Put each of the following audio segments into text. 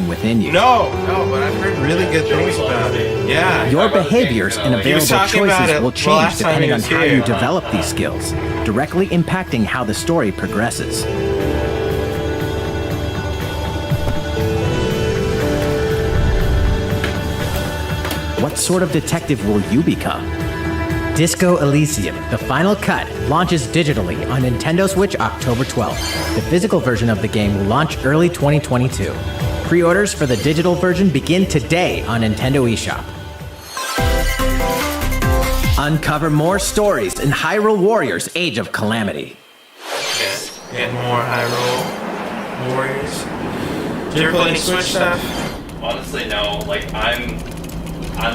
within you. No, but I've heard really good things about it. Yeah. Your behaviors and available choices will change depending on how you here. develop these skills, directly impacting how the story progresses. What sort of detective will you become? Disco Elysium, the final cut, launches digitally on Nintendo Switch October 12th. The physical version of the game will launch early 2022. Pre-orders for the digital version begin today on Nintendo eShop. Uncover more stories in Hyrule Warriors: Age of Calamity. Get more Hyrule Warriors. Do you ever play any Switch stuff? Honestly, no. Like I'm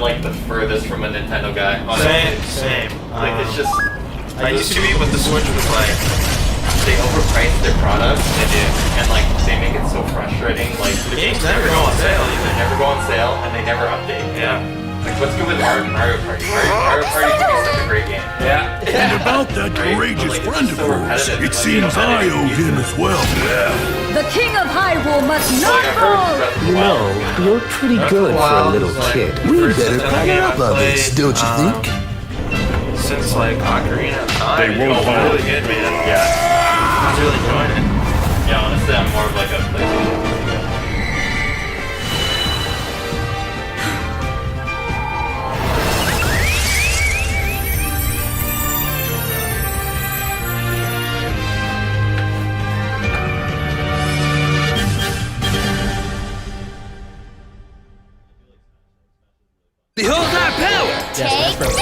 like the furthest from a Nintendo guy. Honestly. Same. Like it's just. I used to be, but the Switch was like. They overprice their products. They do, and like they make it so frustrating. Like The games never go on sale They either. never go on sale, and they never update. Yeah. Like what's good with Mario Party? Mario Party could be such a great game. Yeah. And about that courageous friend of yours, it seems I owe him as well. The King of Hyrule must not fall! You know, you're pretty good for a little kid. We better pick up on this, don't you think? Since like Ocarina of Time. They won't It's follow. really good, man. Yeah. I was really enjoying it. Yeah, honestly, I'm more of like a PlayStation. Behold our power! Take this!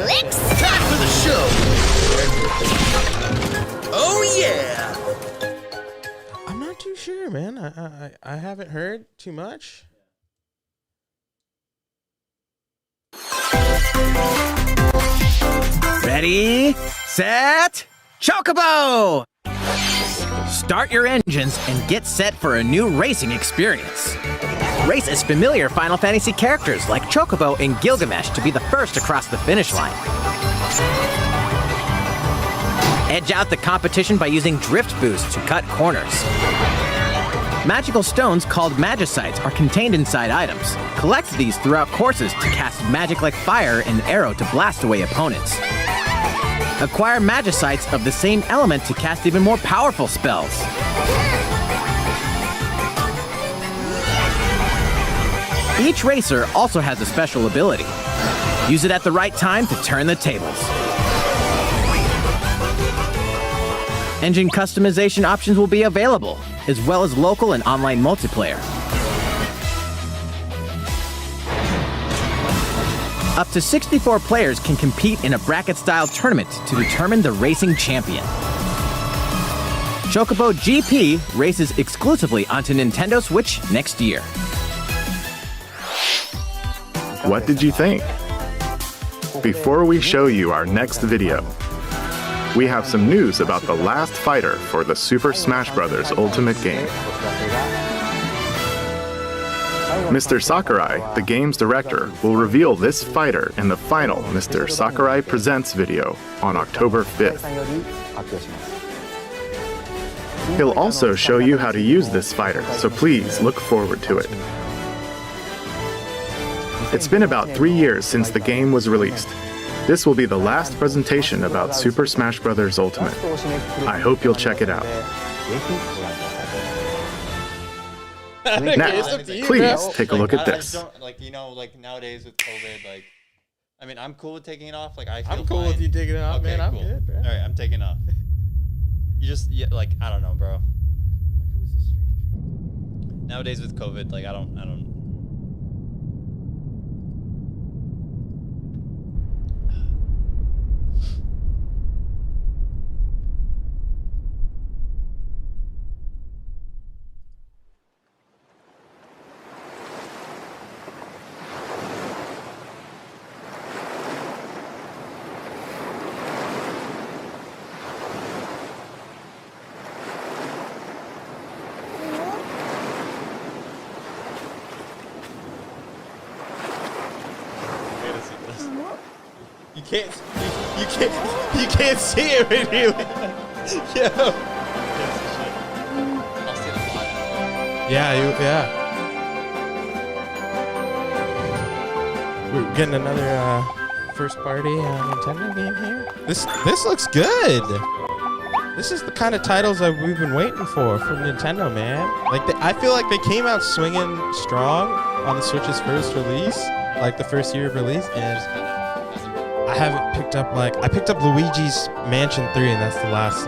Licks! Time for the show! Oh yeah! I'm not too sure, man. I haven't heard too much. Ready, set, Chocobo! Start your engines and get set for a new racing experience. Race as familiar Final Fantasy characters like Chocobo and Gilgamesh to be the first across the finish line. Edge out the competition by using Drift Boost to cut corners. Magical stones called Magicites are contained inside items. Collect these throughout courses to cast magic like fire and arrow to blast away opponents. Acquire Magicites of the same element to cast even more powerful spells. Each racer also has a special ability. Use it at the right time to turn the tables. Engine customization options will be available, as well as local and online multiplayer. Up to 64 players can compete in a bracket-style tournament to determine the racing champion. Chocobo GP races exclusively onto Nintendo Switch next year. What did you think? Before we show you our next video, we have some news about the last fighter for the Super Smash Bros. Ultimate game. Mr. Sakurai, the game's director, will reveal this fighter in the final Mr. Sakurai Presents video on October 5th. He'll also show you how to use this fighter, so please look forward to it. It's been about 3 years since the game was released. This will be the last presentation about Super Smash Bros. Ultimate. I hope you'll check it out. Next, please take a look at this. Like, you know, like nowadays with COVID, like, I mean, I'm cool with taking it off. Like, I feel I'm cool fine. with you taking it off, Okay, man. I'm cool. good, bro. All right, I'm taking it off. You just, yeah, like, I don't know, bro. Nowadays with COVID, like, I don't. You can't see it really. Yo. Yeah. We're getting another first party Nintendo game here. This looks good. This is the kind of titles that we've been waiting for from Nintendo, man. Like I feel like they came out swinging strong on the Switch's first release, like the first year of release, and I haven't picked up I picked up Luigi's Mansion 3, and that's the last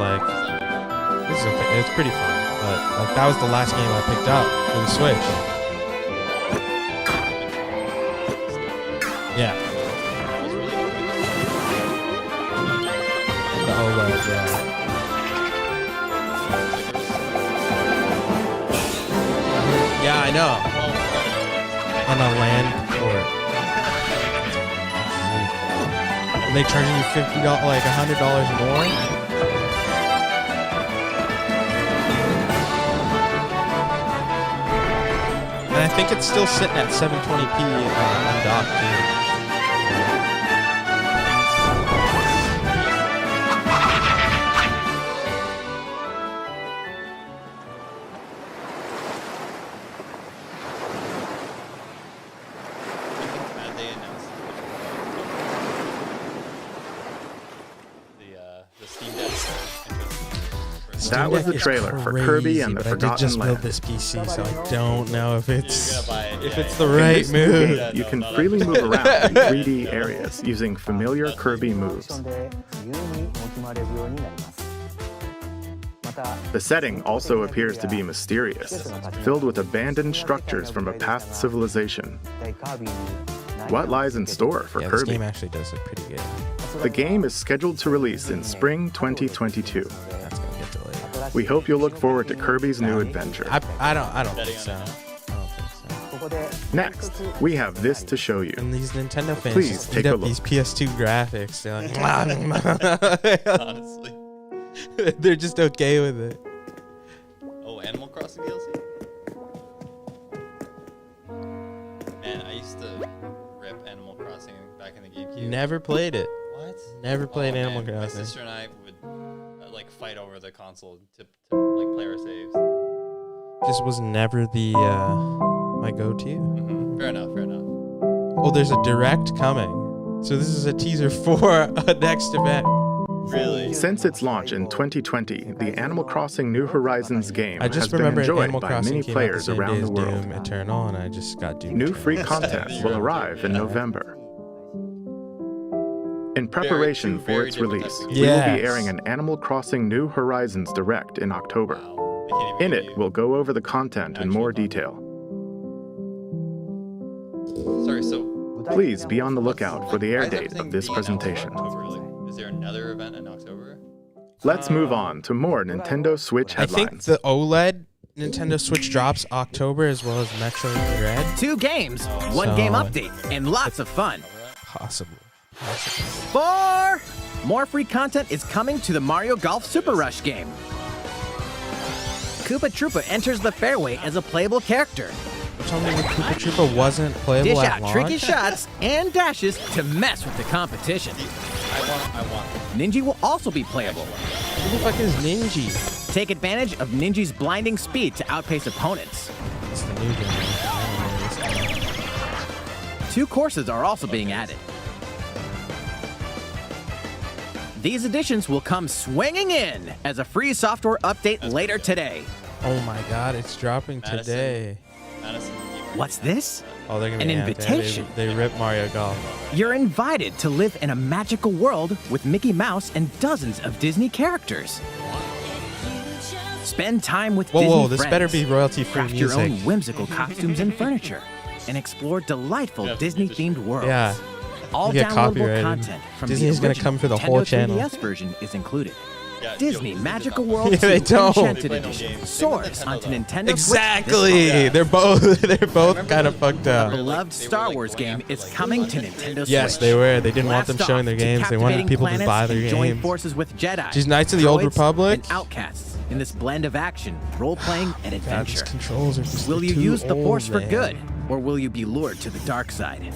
this is okay. It's pretty fun, but that was the last game I picked up for the Switch. Yeah. The OLED, yeah. Yeah, I know. On a land court. And they charging you $50, like $100 more? And I think it's still sitting at 720p on dock too. They announced the Steam Deck. That was the trailer for Kirby and the but I did Forgotten just build Land. this PC, so I don't know if it's You're gonna buy it, if yeah, it's the In right this new move. game, you can freely move around in 3D areas using familiar Kirby moves. The setting also appears to be mysterious, filled with abandoned structures from a past civilization. What lies in store for Yeah, this Kirby? game actually does look pretty good. The game is scheduled to release in spring 2022. That's gonna get delayed. We hope you'll look forward to Kirby's new adventure. I don't think so. Next, we have this to show you. And these Nintendo fans Please just take eat a up look. these PS2 graphics. They're like, Honestly. they're just okay with it. Oh, Animal Crossing DLC? Man, I used to rip Animal Crossing back in the GameCube. Never played it. What? Never played Animal Man, Crossing. My sister and I would fight over the console to play our saves. Just was never the my go-to. Fair enough. Oh, there's a direct coming. So this is a teaser for a next event. Really? Since its launch in 2020, the Animal Crossing New Horizons game I has just been remember enjoyed Animal by Crossing many came out the players same around day the as world. Doom Eternal, and I just got Doom New Eternal. free content will arrive in November. In preparation for very its different release, types of we will games. be airing an Animal Crossing New Horizons Direct in October. Wow. They can't even In give it, you- we'll go over the content in more detail. Sorry, so Please be on the lookout for the air why is date everything of this being announced in presentation. October? Like, is there another event in October? Let's move on to more Nintendo Switch I think headlines. the OLED Nintendo Switch drops October as well as Metroid Dread. 2 games, 1 So- game update, and lots of fun. Possibly. 4 more free content is coming to the Mario Golf Super Rush game. Koopa Troopa enters the fairway as a playable character. Tell me the Koopa Troopa wasn't playable Dish at out launch? tricky shots and dashes to mess with the competition. I want. Ninja will also be playable. Who the fuck is Ninja? Take advantage of Ninja's blinding speed to outpace opponents. It's the new game. I don't know this guy. 2 courses are also being added. These additions will come swinging in as a free software update later today. Oh my god, it's dropping Madison. today. Madison, you already What's have this? that. Oh, they're gonna An be invitation. They ripped Mario Golf. You're invited to live in a magical world with Mickey Mouse and dozens of Disney characters. Spend time with Disney Whoa, this friends. better be royalty-free Craft music. your own whimsical costumes and furniture, and explore delightful Yeah, Disney-themed worlds. Yeah. All You get downloadable copyrighted. content from Disney's the gonna original come for the Nintendo whole channel. 3DS version is included. Yeah, Disney yo, Magical this is World Yeah, 2 they don't. Enchanted They play no Edition games. soars Nintendo onto don't. Nintendo Exactly. Switch this They're both kind of fucked fall. up. The beloved They were, Star like, Wars going game after, is like, coming to content. Nintendo Switch. Yes, they were. They didn't want them Blast showing off their to games. They wanted captivating people to planets buy their and join games. forces with Jedi, These Knights of the Old droids, Republic? and outcasts in this blend of action, role-playing, and God, these adventure. controls are just Will you too use the old, Force for man. good, or will you be lured to the dark side?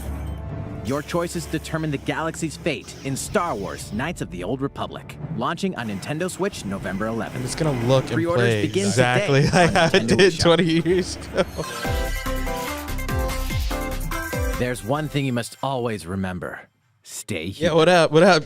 Your choices determine the galaxy's fate in Star Wars Knights of the Old Republic, launching on Nintendo Switch November 11th. And it's gonna look and Pre-orders play begin exactly today like on how it Nintendo did eShop. 20 years ago. There's one thing you must always remember. Stay here. Yeah, what up? What up?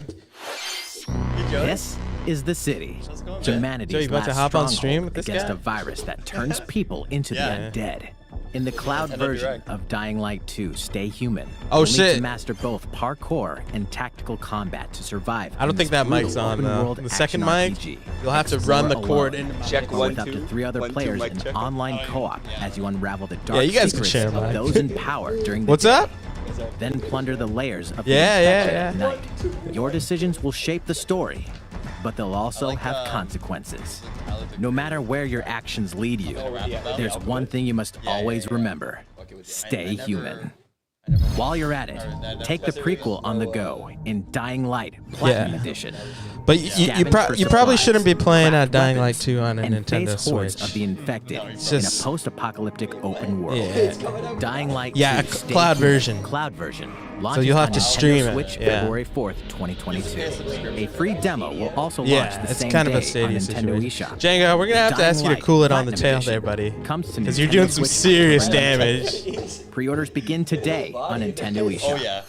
This is the city. Joe, Humanity's you about to last hop on stronghold stream with this against guy? a virus that turns people into Yeah. the undead. In the cloud Nintendo version Direct. of Dying Light 2, Stay Human. Oh, you'll need shit. to master both parkour and tactical combat to survive. I don't in think this that mic's brutal on though. open-world The second action mic, RPG. you'll have to Explore run the alone, cord into my Check or one, with up to two. 3 other 1, 2, players mic in check. online Oh, yeah. co-op as you unravel the dark you guys can secrets share of mine. those in power during the What's day. up? Then plunder the layers of Yeah, the yeah, infection yeah. at night. Your decisions will shape the story, but they'll also have consequences. No matter where your actions lead you, there's one thing you must always remember. Stay human. While you're at it, take the prequel on the go in Dying Light Platinum Edition. But you Scavenge for probably supplies, shouldn't be playing craft Dying Light weapons, 2 on a and Nintendo face hordes Switch. of the infected It's in just- a post-apocalyptic open world. Yeah. Dying Light Yeah, 2 Stay cloud Human. version. Cloud version. So Launches you'll have on to Nintendo stream it, Switch yeah. February 4th, 2022. A free demo will also Yeah, launch the it's same kind of day a Stadia on Nintendo situation. eShop. Django, we're gonna have to Dying ask you to Light cool it on the Platinum tail there, Edition buddy. comes to Because you're Nintendo doing some Switch serious Platinum. damage. Pre-orders begin today on Nintendo eShop. Oh yeah.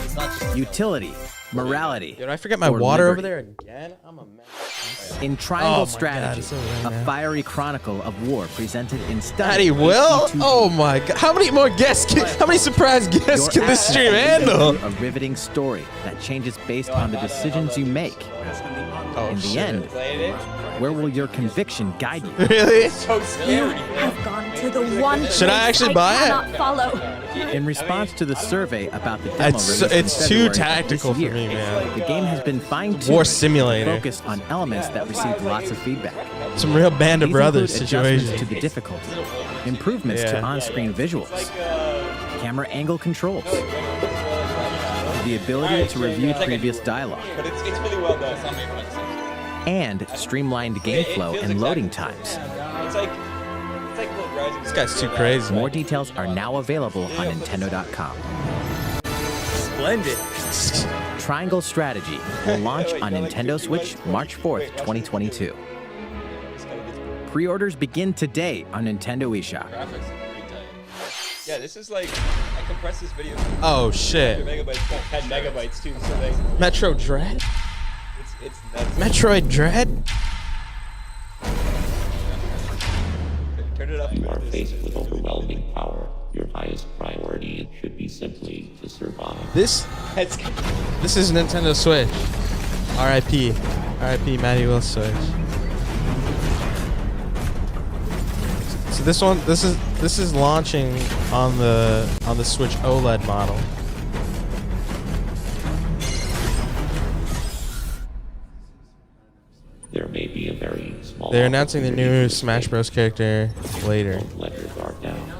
It's not just Utility, morality. Did I forget my or water over liberty. there again? I'm a mess. In Triangle Oh my God, Strategy, it's over there a now. fiery chronicle of war presented in Daddy stunning Will? HD2D. Oh my god. How many more guests how many surprise guests Your can this actions stream will lead handle? you A riveting story that changes based on the decisions you make. Oh, In the shit. end, where will your conviction guide you? Really? You have gone to the one Should I place actually buy it? cannot follow. In response to the survey about the demo It's released in too February of tactical this for year, me, man. the game has been fine-tuned War to simulator. focus on elements that received lots of feedback. Some real Band of These Brothers include adjustments situation. to the difficulty, improvements to Yeah. on-screen visuals, camera angle controls, the ability to review previous dialogue, but it's really well done. It's not made for and streamlined game flow and loading times. It's like Little Rising. This guy's too crazy. More details are now available on Nintendo.com. Splendid. Triangle Strategy will launch on Nintendo Switch March 4th, 2022. Pre-orders begin today on Nintendo eShop. Graphics are pretty tight. Yeah, this is like I compressed this video. Oh shit. Megabytes, 10 megabytes too. So like Metro Dread? it's nuts. Metroid Dread? Turn it up. You are faced with overwhelming power. Your highest priority should be simply to survive. This is Nintendo Switch. R.I.P. R.I.P. Matty Will Switch. So this is launching on the Switch OLED model. There may be a very small. They're announcing the new opportunity to Smash escape. Bros. Character later. Don't let your guard down.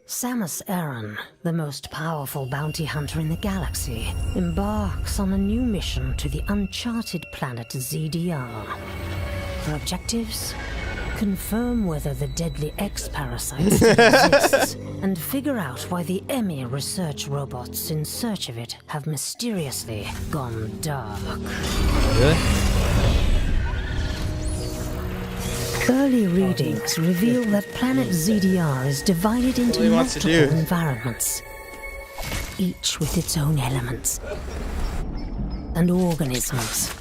Samus Aran, the most powerful bounty hunter in the galaxy, embarks on a new mission to the uncharted planet ZDR. Her objectives? Confirm whether the deadly X-parasite still exists, and figure out why the EMI research robots in search of it have mysteriously gone dark. Really? Early readings reveal that planet ZDR is divided into What he wants to multiple do. environments, each with its own elements and organisms.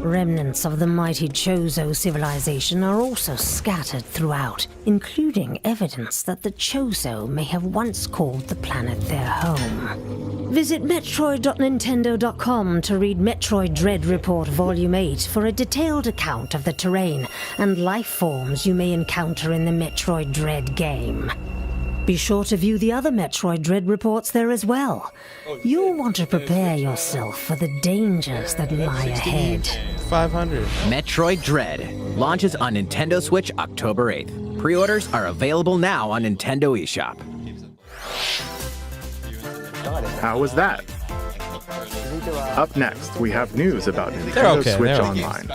Remnants of the mighty Chozo civilization are also scattered throughout, including evidence that the Chozo may have once called the planet their home. Visit Metroid.Nintendo.com to read Metroid Dread Report Volume 8 for a detailed account of the terrain and life forms you may encounter in the Metroid Dread game. Be sure to view the other Metroid Dread reports there as well. You'll want to prepare yourself for the dangers that lie ahead. 500. Metroid Dread launches on Nintendo Switch October 8th. Pre-orders are available now on Nintendo eShop. How was that? Up next, we have news about Nintendo Switch Online.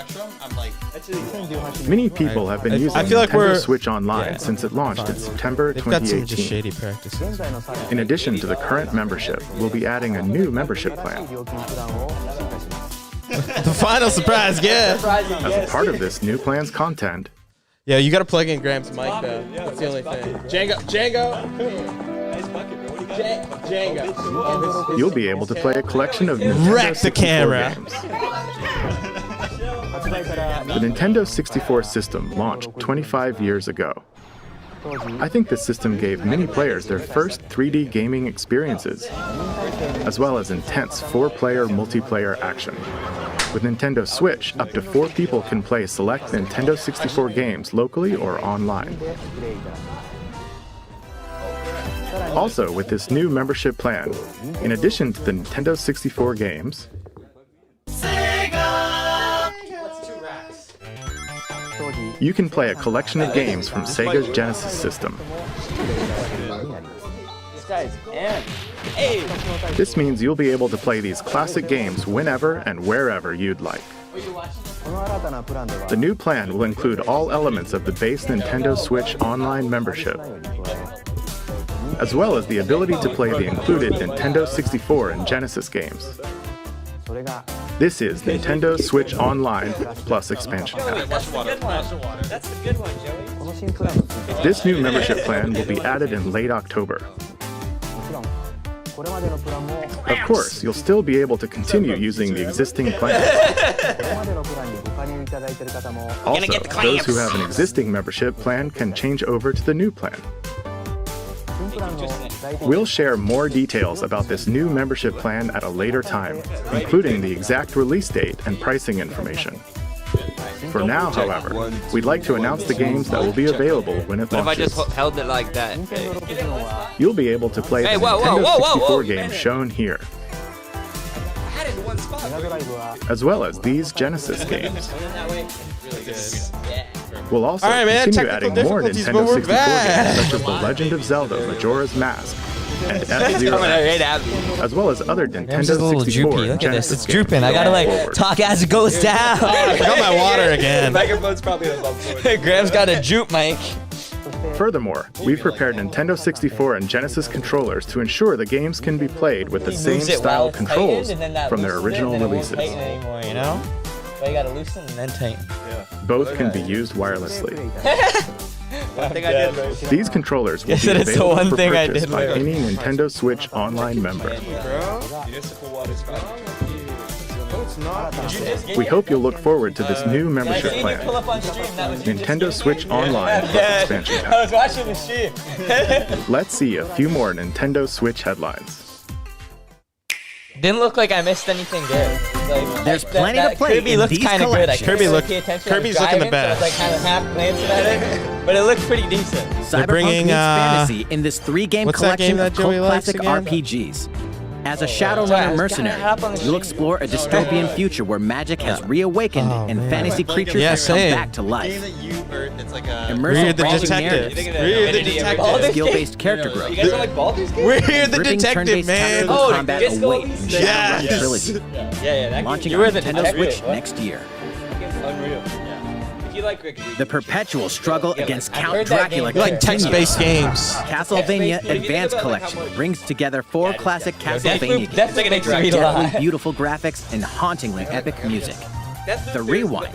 Many people have been using Nintendo Switch Online since it launched in September 2018. In addition to the current membership, we'll be adding a new membership plan. The final surprise, yeah. As a part of this new plan's content, yeah, you gotta plug in Graham's mic though. That's the only thing. Django. you'll be able to play a collection of Nintendo 64 games. The Nintendo 64 system launched 25 years ago. I think this system gave many players their first 3D gaming experiences, as well as intense 4-player multiplayer action. With Nintendo Switch, up to 4 people can play select Nintendo 64 games locally or online. Also, with this new membership plan, in addition to the Nintendo 64 games, you can play a collection of games from Sega's Genesis system. This means you'll be able to play these classic games whenever and wherever you'd like. The new plan will include all elements of the base Nintendo Switch Online membership, as well as the ability to play the included Nintendo 64 and Genesis games. This is Nintendo Switch Online plus expansion pack. That's the good one, Joey. This new membership plan will be added in late October. Of course, you'll still be able to continue using the existing plan. Also, those who have an existing membership plan can change over to the new plan. We'll share more details about this new membership plan at a later time, including the exact release date and pricing information. For now, however, we'd like to announce the games that will be available when it launches. If I just held it like that. You'll be able to play the Nintendo 64 games shown here, as well as these Genesis games. We'll also continue adding more Nintendo 64 games such as The Legend of Zelda Majora's Mask and F-Zero X, as well as other Nintendo 64 and Genesis It's drooping. I gotta like talk as it goes down. I got my water again. Microphone's probably above board. Graham's got a droop mic. Furthermore, we've prepared Nintendo 64 and Genesis controllers to ensure the games can be played with the same style controls from their original releases. Anymore, you know? But you gotta loosen and then tighten. Both can be used wirelessly. One thing I did. These controllers will be available for purchase by any Nintendo Switch Online member. We hope you'll look forward to this new membership plan, Nintendo Switch Online plus expansion pack. I was watching the stream. Let's see a few more Nintendo Switch headlines. Didn't look like I missed anything good. Like, There's plenty to play Kirby in looks these kind of good. I collections. Kirby's looking the best. So I was like kind of half glancing at it, but it looked pretty decent. Cyberpunk meets fantasy in this 3-game collection of cult classic again? RPGs. As a Shadowrunner mercenary, you'll explore a dystopian future where magic has reawakened and fantasy creatures have come back to life. Immersive brawling narratives, skill-based character growth, You guys don't like Baldur's Gate? We're the gripping detective, turn-based man. tactical combat await in Yes. Shadowrun Trilogy, Yeah, that launching game. on Nintendo Switch next year. Unreal. Yeah. If you like Rick, The perpetual struggle against I've Count heard that Dracula game. Like continues. text-based games. Castlevania Advance Collection brings together 4 classic Castlevania games, Definitely makes me read a deadly lot. beautiful graphics and hauntingly epic music. The rewind,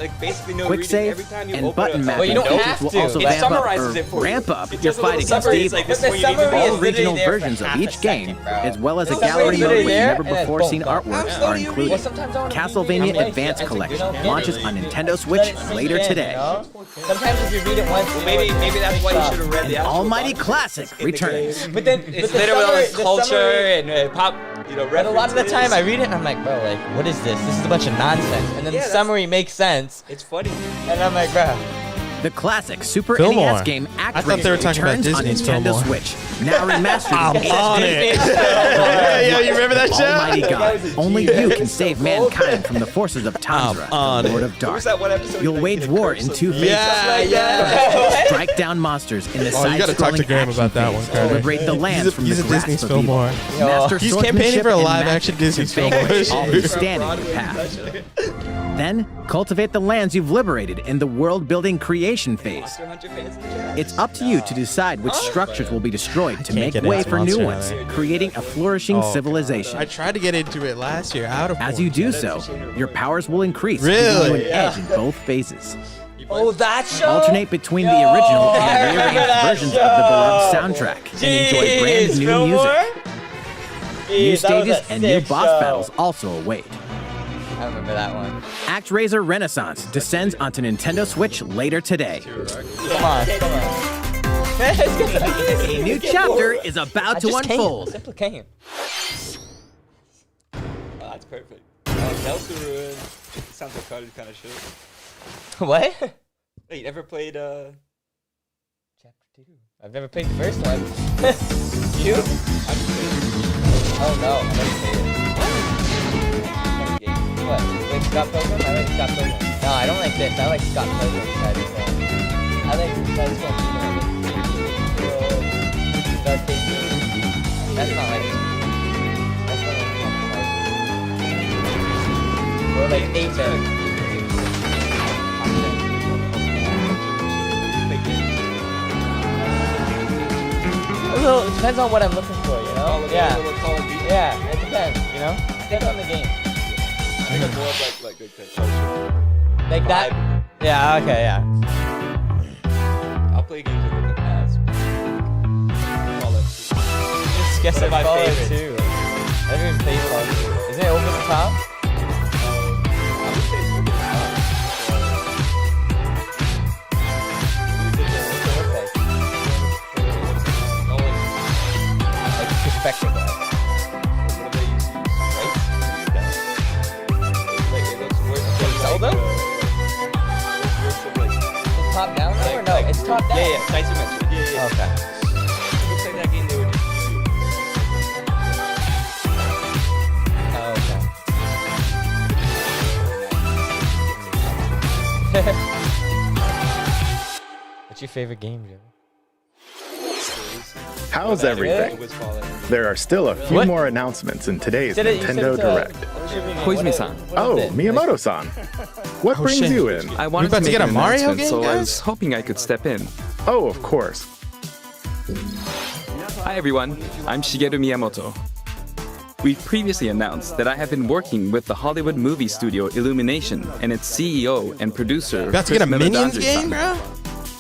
quick save, and button Well, you mapping don't features have will to. also It summarizes it for you. ramp up It your does a little fight against summary. It's evil. like, this is But what the you need to summary do. All is regional literally there for versions of half each a game, second, bro. as well as a The summary gallery is mode literally with there, never and then before boom, seen done. artworks are included. Well, sometimes I wanna Castlevania read it. Advance It's a good Collection idea. launches on Nintendo Switch Let it sink later in, today. you know? Sometimes if you read it once, Maybe that's why you should have read An the actual almighty box. classic returns. But then It's literally all this culture and pop You know, But a lot of the time I references. read it and I'm like, bro, like, what is this? This is a bunch of nonsense. And then Yeah, the that's- summary makes sense. It's funny. And I'm like, bro. The classic Super Fillmore. NES game I thought they were ActRaiser talking about returns on Disney's Nintendo Fillmore. Switch. Now remastered I'm in on HD. it. Yeah, you remember that show? Almighty God, only you can save mankind from the forces of Tanzra, on the Lord it. of What Dark. was that one episode? You'll wage war in 2 phases. Yeah. Strike down monsters in the Oh, you gotta talk to side-scrolling Graham action about that phase one, to Carter. liberate the lands from He's the a grasp Disney's of evil. Fillmore. Master He's campaigning for a swordsmanship live and action magic Disney's to vanquish Fillmore. all who stand in your path. Then, cultivate the lands you've liberated in the world-building creation phase. Monster Hunter fans in the chat? It's up to you to decide which structures will be destroyed to can't make get way into for new Monster ones, Hunter. creating a flourishing Oh, civilization. I tried to get into it last year, out of As form. you do so, your powers will increase, Really? giving you an edge in both phases. Oh, that show? Alternate between the original I and remember rearranged that versions of the beloved show. soundtrack, and enjoy brand Jeez, new Fillmore? music. New Jeez, that was stages a and new sick boss show. battles also await. I remember that one. ActRaiser Renaissance descends onto Nintendo Switch later today. Come on, come on. A new chapter is about to unfold. Simply came. Oh, that's perfect. Oh, Deltarune. Sounds like Carter's kind of shit. What? Hey, you ever played Chapter 2. I've never played the first one. You? I just played Oh no, I never played it. What? Like Scott Pilgrim? I like Scott Pilgrim. No, I don't like this. I like Scott Pilgrim side as well. I like this one, Dark Fate. That's not like. That's not like. Or like 8-bit. Well, it depends on what I'm looking for, you know? Yeah. Yeah, it depends, you know? Depends on the game. I think I'm more of like Like that? Yeah, okay, yeah. I'll play games with the past. Just guess One of my Fallout favorites. 2. I haven't even played Fallout 2. Isn't it over the top? I would say it's over the top. Like perspective wise. Zelda? It's top down though, or no? It's top down. Yeah, yeah, it's isometric. Yeah, yeah. Okay. It looks like that game they would just use. Oh, okay. What's your favorite game, Joe? How's everything? There are still a few more announcements in today's Nintendo Direct. Koizumi-san. Oh, Miyamoto-san. What brings shit. you in? I wanted about to to make get a an Mario announcement, game, so I guys? was hoping I could step in. Oh, of course. Hi everyone, I'm Shigeru Miyamoto. We've previously announced that I have been working with the Hollywood movie studio Illumination and its CEO and producer About to get a Chris Minions Meledandri-san, game, bro?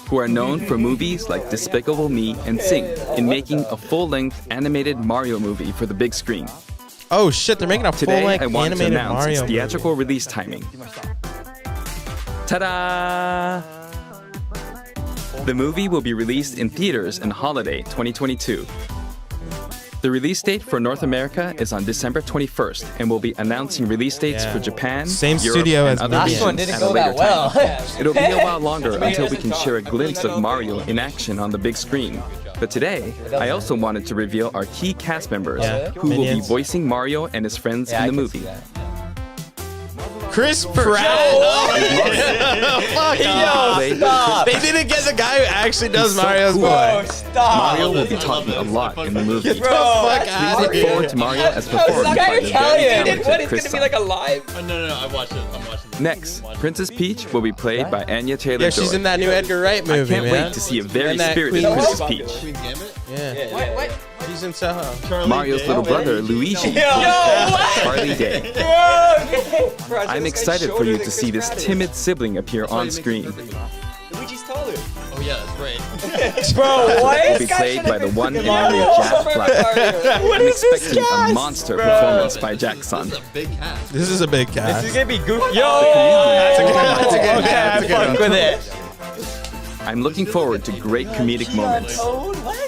who are known for movies like Despicable Me and Sing in making a full-length animated Mario movie for the big screen. Oh shit, they're making a Today, full-length I want to animated announce Mario its movie. theatrical release timing. Ta-da! The movie will be released in theaters in holiday 2022. The release date for North America is on December 21st, and we'll be announcing release dates for Japan, Same Europe, studio and as other Last regions one didn't at go a later that well. time. It'll be a while longer until we can share a glimpse of Mario in action on the big screen. But today, I also wanted to reveal our key cast members who will be Minions. voicing Mario and his friends Yeah, in I the can movie. see that. Chris Pratt. Mario. Fuck Yo, off. stop. They didn't get the guy who actually does He's so Mario's cool. voice. Mario will be talking a lot in the movie. Get the fuck out Please of look forward here. to Mario as performed by the very talented Chris Sun. alive? Oh, no, I watched it. I'm watching it. Next, Princess Peach will be played by Anya Taylor-Joy. Yeah, she's in that new Edgar Wright movie, I can't man. wait to see a very And that spirited Queen- Princess Peach. Queen's Gambit? Yeah. What? She's in Soho. Mario's little brother, Luigi, Charlie Day. I'm excited for you to see this timid sibling appear on screen. Luigi's taller. Oh, yeah, that's right. Bro, what? Will be played by the one and only Jack Black. I'm expecting a monster performance by Jackson. Big cast. This is a big cast. This is gonna be goofy. Yo! That's a good one. That's a good one. Okay, That's a good fuck one. with it. I'm looking forward to great comedic moments. Oh, what?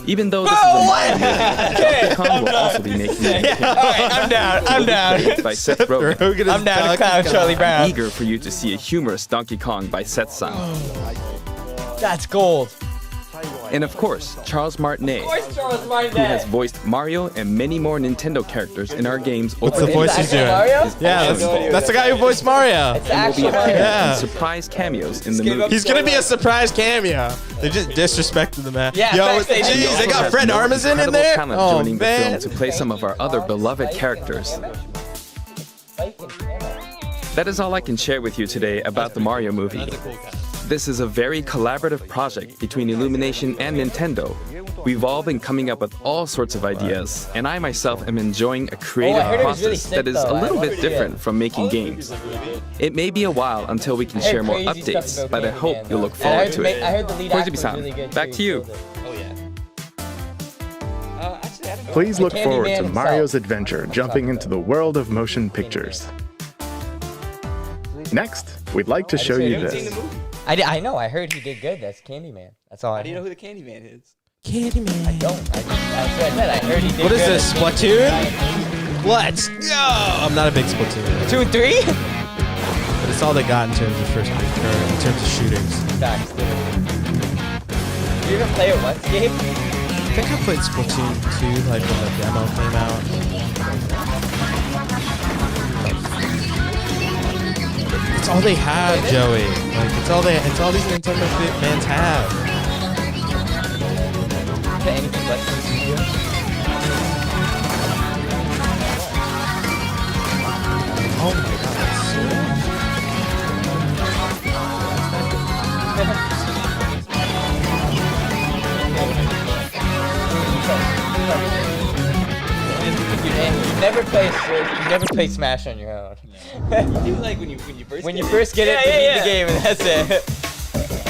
Even though this is a Mario movie, Donkey Kong will also be making an appearance. Alright, I'm down. I'm down. By Seth Rogen. I'm down to clown Charlie Brown. Eager for you to see a humorous Donkey Kong by Seth-san. That's gold. And of course, Charles Martinet, who has voiced Mario and many more Nintendo characters in our games. What's the voice he's doing? Yeah, that's the guy who voiced Mario. It's And will be actually appearing Mario. in surprise cameos in the movie. He's gonna be a surprise cameo. They just disrespected the man. Yeah, Yo, backstage. geez, they got Fred Armisen in Incredible there. talent Oh joining the man. film to play some of our other beloved characters. That is all I can share with you today about the Mario movie. This is a very collaborative project between Illumination and Nintendo. We've all been coming up with all sorts of ideas, and I myself am enjoying a creative heard it was really process sick, that is a though. little I bit loved it. different from making games. It may be a while until we can I heard share more crazy stuff updates, about but I Candyman, hope you'll look though. And I forward heard to the it. ma- I heard the lead actor was Koizubi-san, really good, back too, to you. so Oh yeah. Actually, I don't know. Please look Candyman forward to himself. Mario's adventure jumping into the world of motion pictures. Next, we'd like to show you this. I know. I heard he did good. That's Candyman. That's all I How do you know know. who the Candyman is? Candyman. I don't. That's what I said. I heard he did What is good. this? Splatoon? Let's go! I'm not a big Splatoon fan, 2 and 3? but it's all they got in terms of in terms of shootings. Facts. You even play it once, Gabe? I think I played Splatoon 2 like when the demo came out. It's all they have, Joey. Like it's all these Nintendo fans have. Play anything but Studio? Oh my god, that's so You never play Switch. You never play Smash on your own. You do like when you first When you first get it, to beat the game, and that's it.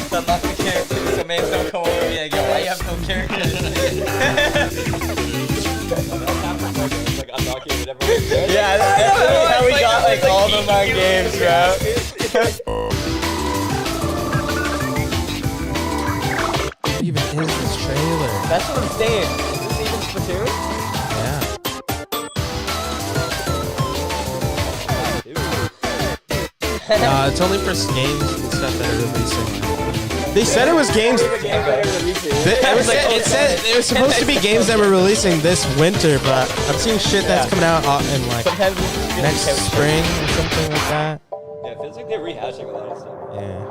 So I'm not the characters, so man don't come over and be like, yo, why you have no characters? Like unlocking whatever. Yeah, that's literally how we got like all of them on games, bro. What even is this trailer? That's what I'm saying. Is this even Splatoon? Yeah. It's only for games and stuff that are releasing. They said it was games. It was supposed to be games that were releasing this winter, but I'm seeing shit that's coming out in like next spring or something like that. Yeah, it feels like they're rehashing a lot of stuff. Yeah.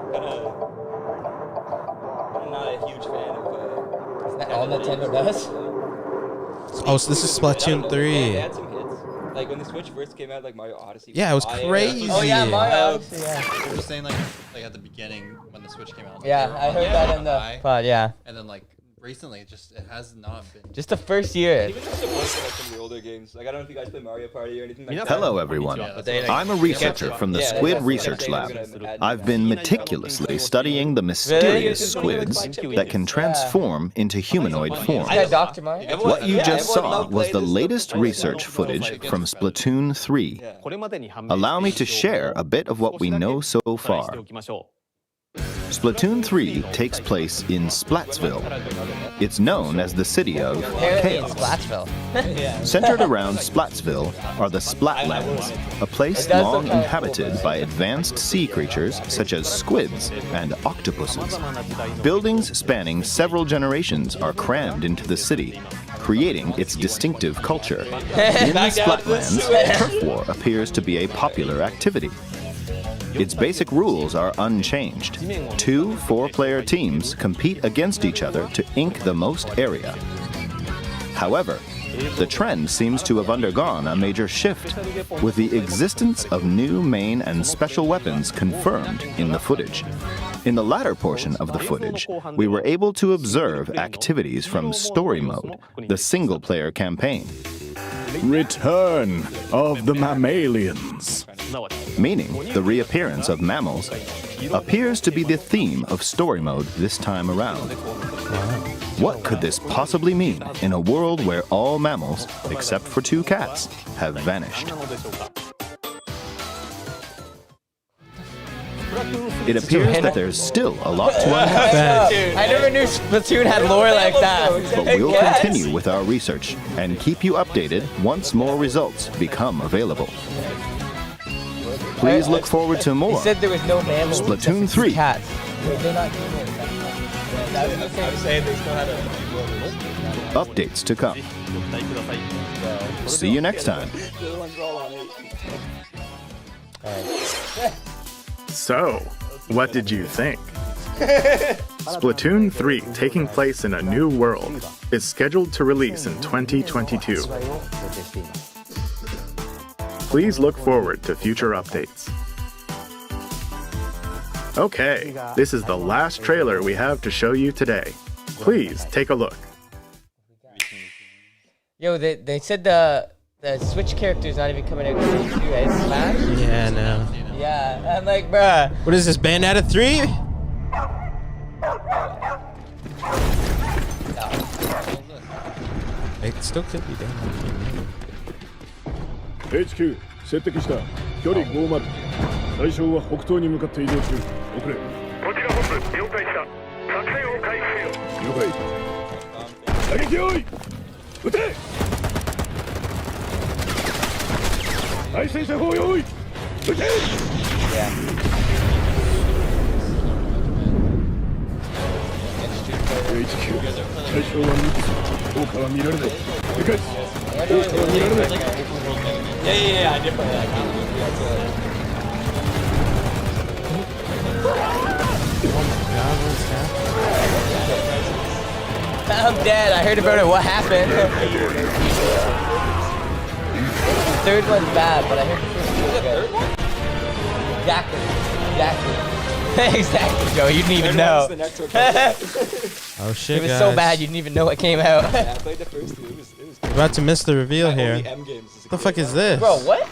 I'm not a huge fan of. Isn't that all Nintendo does? Oh, so this is Splatoon 3. They had some hits. Like when the Switch first came out, like Mario Odyssey. Yeah, it was fire. crazy. Oh yeah, Mario Odyssey, yeah. They were just saying like at the beginning when the Switch came out. Like, Yeah, they were I on heard the that in the high, pod, yeah. And then like recently, it has not been. Just the first year. Even just the voice of like some of the older games. Like I don't know if you guys play Mario Party or anything like that. Hello, everyone. I'm a researcher from the Squid Research Lab. I've been meticulously studying the mysterious squids that can transform into humanoid form. Yeah, Dr. Mario. What you just saw was the latest research footage from Splatoon 3. Allow me to share a bit of what we know so far. Splatoon 3 takes place in Splatsville. It's known as the city of Apparently in chaos. Splatsville. Centered around Splatsville are the Splatlands, a place long inhabited by advanced sea creatures such as squids and octopuses. Buildings spanning several generations are crammed into the city, creating its distinctive culture. In the Splatlands, turf war appears to be a popular activity. Its basic rules are unchanged. 2 4-player teams compete against each other to ink the most area. However, the trend seems to have undergone a major shift, with the existence of new main and special weapons confirmed in the footage. In the latter portion of the footage, we were able to observe activities from Story Mode, the single-player campaign. Return of the mammalians. Meaning the reappearance of mammals appears to be the theme of Story Mode this time around. What could this possibly mean in a world where all mammals, except for 2 cats, have vanished? It appears that there's still a lot to uncover. I never knew Splatoon had lore like that. But we'll continue with our research and keep you updated once more results become available. Please look forward to more. He said there was no mammals. Splatoon 3. Cats. They're not humans. I'm saying they still had Updates to come. See you next time. So, what did you think? Splatoon 3, taking place in a new world, is scheduled to release in 2022. Please look forward to future updates. Okay, this is the last trailer we have to show you today. Please take a look. Yo, they said the Switch character's not even coming out in 2, right? Smash? Yeah, no. Yeah, I'm like, bruh. What is this, Bayonetta 3? It still could be Bayonetta 3. HQ 接敵した距離50対象は北東に向かって移動中遅れこちら本部了解した作戦を開始せよ了解打撃用意撃て対戦車砲用意撃て HQ 対象は見て効果は見られない理解効果は見られない Yeah, I did play that. I'm dead. I heard about it. What happened? The third one's bad, but I heard the first two was good. Exactly. Exactly, Joe. You didn't even know. Oh shit, it was so bad you didn't even know it came out. Yeah, I played the first two. It was We're about to miss the reveal here. What the fuck is this? Bro, what?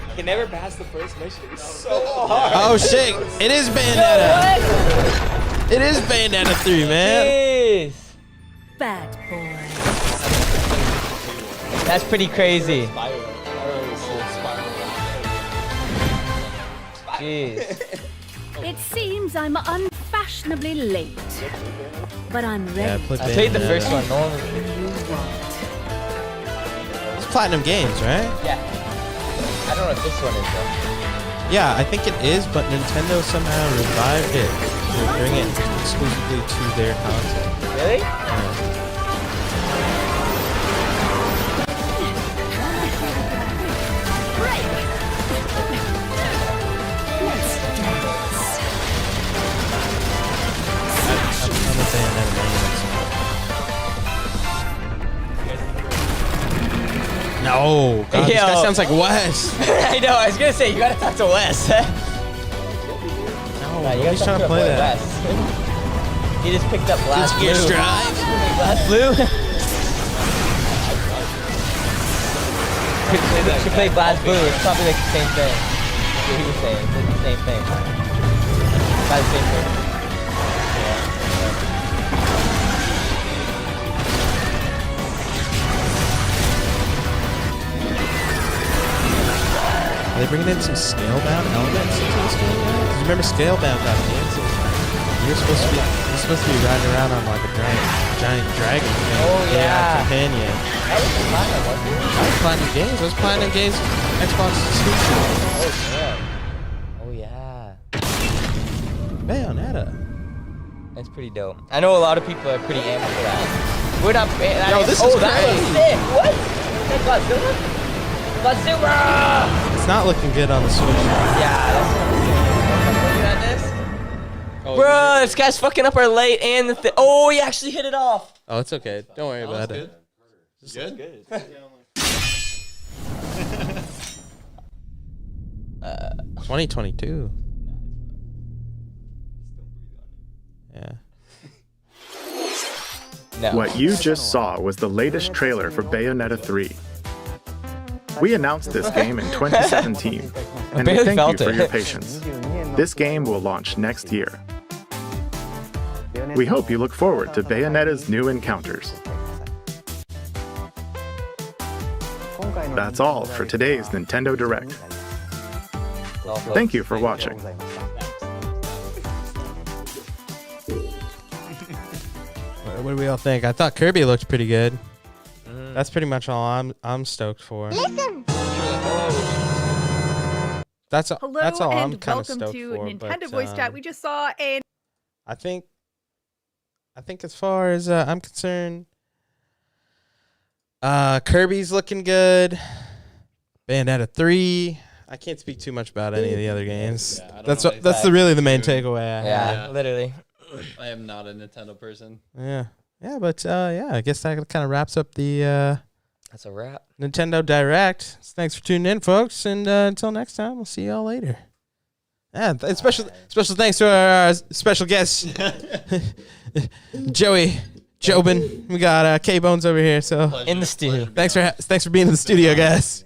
I can never pass the first mission. It's so hard. Oh shit! It is Bayonetta. It is Bayonetta 3, man. Jeez. Bad boy. That's pretty crazy. Jeez. It seems I'm unfashionably late, but I'm ready. Yeah, I played the first one. No one was... It's Platinum Games, right? Yeah. I don't know if this one is though. Yeah, I think it is, but Nintendo somehow revived it to bring it exclusively to their console. Really? Yeah. No, God, this guy sounds like Wes. I know, I was gonna say, you gotta talk to Wes. No, he's trying to play that. Wes. He just picked up Blast Blue. Gear Strive. Blast Blue? Should play Blast Blue, it's probably like the same thing. That's what he was saying, it's the same thing. About the same thing. Are they bringing in some scale-bound elements into this game now? 'Cause remember Scalebound got canceled. You're supposed to be riding around on like a giant dragon. Oh yeah. Companion. That was Platinum, wasn't it? That was Platinum Games. That was Platinum Games Xbox exclusive. Oh yeah. Bayonetta. That's pretty dope. I know a lot of people are pretty amped for that. We're not. Yo, this is that crazy. was sick. What? That's Godzilla? Godzilla! It's not looking good on the Switch. Yeah, that's what I'm looking at this. Bro, this guy's fucking up our light and the oh, he actually hit it off. Oh, it's okay. Don't worry about it. Good? 2022. Yeah. No. What you just saw was the latest trailer for Bayonetta 3. We announced this game in 2017, and we thank you for your patience. This game will launch next year. We hope you look forward to Bayonetta's new encounters. That's all for today's Nintendo Direct. Thank you for watching. What do we all think? I thought Kirby looked pretty good. That's pretty much all I'm stoked for. That's all I'm kind of stoked for. Nintendo Voice Chat. We just saw a. I think as far as I'm concerned, Kirby's looking good. Bayonetta 3. I can't speak too much about any of the other games. Yeah, that's really the main takeaway I have. Yeah, literally. I am not a Nintendo person. Yeah, but I guess that kind of wraps up the That's a wrap. Nintendo Direct. So thanks for tuning in, folks, and until next time, we'll see y'all later. And special thanks to our special guest, Joey Jobin. We got K Bones over here. So in the studio. Thanks for being in the studio, guys.